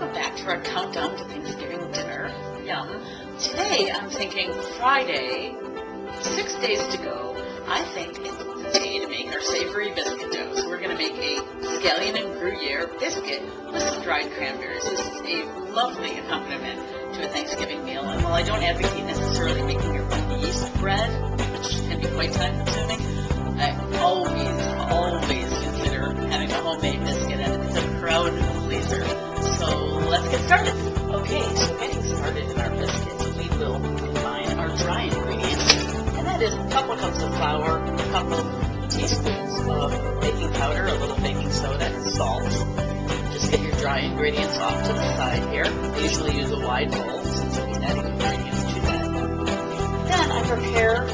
welcome back to our countdown to Thanksgiving dinner. Yum. Today I'm thinking Friday, 6 days to go. I think it's the day to make our savory biscuit dough. So we're going to make a scallion and Gruyere biscuit with some dried cranberries. This is a lovely accompaniment to a Thanksgiving meal. And while I don't advocate necessarily making your own yeast bread, which can be quite time consuming, I always consider having a homemade biscuit, and it's a crowd pleaser. So let's get started. Okay, so getting started in our biscuits, we will combine our dry ingredients, and that is a couple cups of flour, a couple teaspoons of baking powder, a little baking soda, and salt. Just get your dry ingredients off to the side here. I usually use a wide bowl since I'll be adding ingredients to that. Then I prepare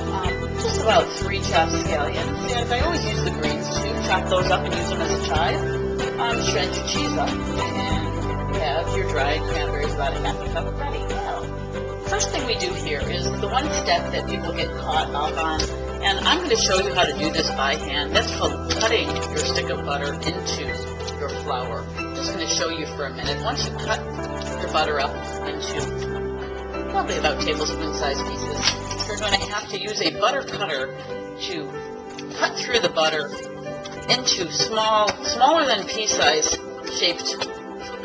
just about 3 chopped scallions, and I always use the greens too. Chop those up and use them as a chive. Shred your cheese up, and have your dried cranberries, about a half a cup ready. Now, first thing we do here is the one step that people get caught up on, and I'm going to show you how to do this by hand. That's called cutting your stick of butter into your flour. I'm just going to show you for a minute. Once you cut your butter up into probably about tablespoon-sized pieces, you're going to have to use a butter cutter to cut through the butter into smaller than pea-size shaped.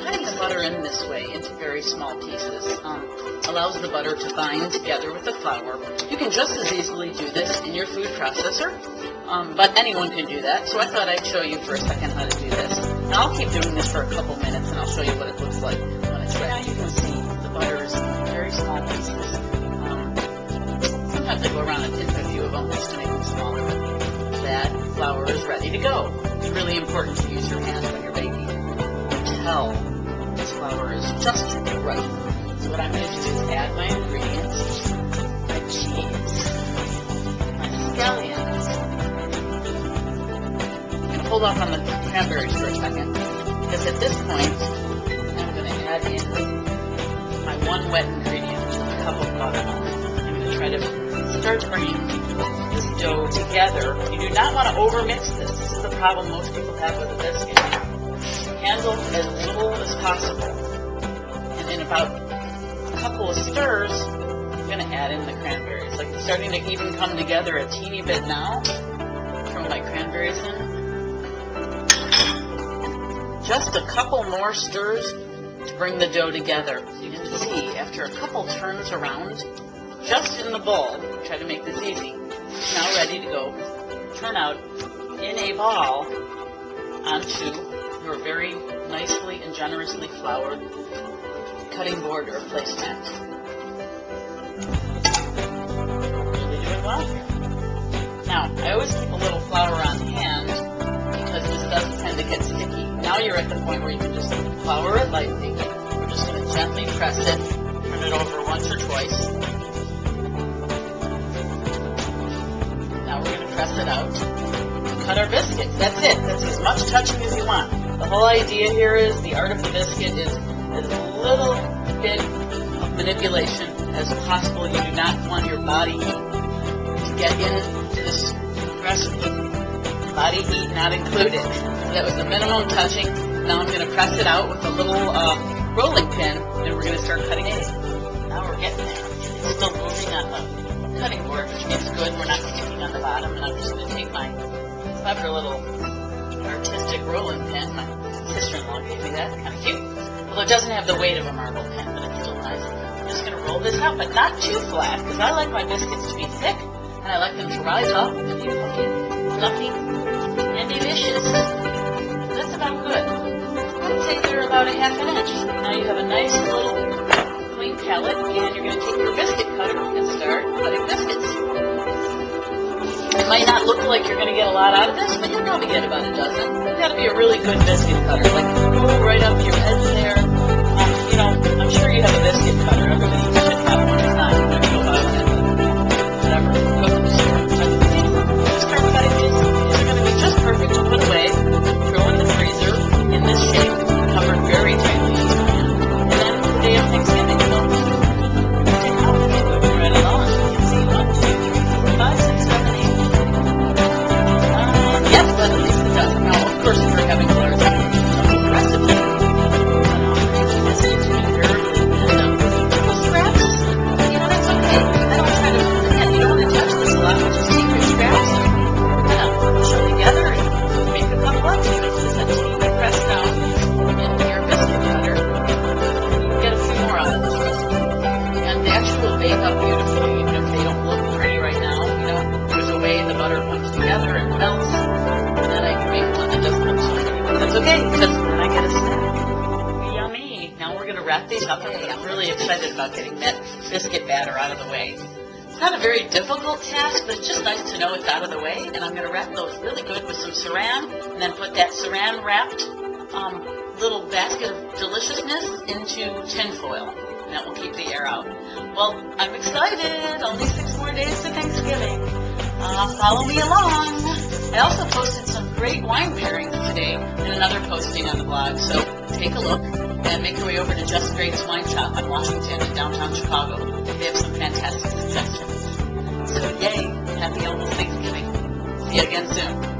Cutting the butter in this way into very small pieces allows the butter to bind together with the flour. You can just as easily do this in your food processor, but anyone can do that. So I thought I'd show you for a second how to do this. And I'll keep doing this for a couple minutes, and I'll show you what it looks like when it's ready. Now you can see the butter is in very small pieces. Sometimes I go around and pinch a few of them just to make them smaller. That flour is ready to go. It's really important to use your hands when you're baking. Tell this flour is just right. So what I'm going to do is add my ingredients, my cheese, my scallions. I'm going to hold off on the cranberries for a second, because at this point I'm going to add in my one wet ingredient, which is a cup of butter. I'm going to try to start bringing this dough together. You do not want to overmix this. This is the problem most people have with a biscuit. Handle as little as possible. And in about a couple of stirs, I'm going to add in the cranberries. Like it's starting to even come together a teeny bit now. Throw my cranberries in. Just a couple more stirs to bring the dough together. So you can see after a couple turns around, just in the bowl, try to make this easy, it's now ready to go. Turn out in a ball onto your very nicely and generously floured cutting board or placemat. Really doing well here. Now, I always keep a little flour on hand because this does tend to get sticky. Now you're at the point where you can just flour it lightly. We're just going to gently press it, turn it over once or twice. Now we're going to press it out. Cut our biscuits. That's it. That's as much touching as you want. The whole idea here is the art of the biscuit is as little bit of manipulation as possible. You do not want your body heat to get into this recipe. Body heat not included. So that was the minimum touching. Now I'm going to press it out with a little rolling pin, and we're going to start cutting it. Now we're getting there. It's still moving on the cutting board, which means good. We're not sticking on the bottom. And I'm just going to take my clever little artistic rolling pin. My sister-in-law gave me that. Kind of cute. Although it doesn't have the weight of a marble pin, but it's still nice. I'm just going to roll this out, but not too flat, because I like my biscuits to be thick, and I like them to rise up and be fluffy and delicious. That's about good. I'd say they're about a half an inch. Now you have a nice little clean palette, and you're going to take your biscuit cutter and start cutting biscuits. It might not look like you're going to get a lot out of this, but you'll probably get about a dozen. You've got to be a really good biscuit cutter. Like, go right up your edge there. I'm sure you have a biscuit cutter. Everybody should have one. If not, I'm going to go buy one at whatever. Go to the store. Start cutting these. These are going to be just perfect to put away. Throw in the freezer in this shape, covered very tightly as you can. And then the day of Thanksgiving, take out and moving right along. You can see 1, 2, 3, 4, 5, 6, 7, 8. Yes, but at least it does. Now, of course, if you're having large recipe, wrap these up. I'm really excited about getting that biscuit batter out of the way. It's not a very difficult task, but it's just nice to know it's out of the way. And I'm going to wrap those really good with some saran, and then put that saran wrapped little basket of deliciousness into tin foil. And that will keep the air out. Well, I'm excited. Only 6 more days to Thanksgiving. Follow me along. I also posted some great wine pairings today in another posting on the blog, so take a look and make your way over to Just Great's Wine Shop on Washington in downtown Chicago. They have some fantastic suggestions. So yay, happy almost Thanksgiving. See you again soon.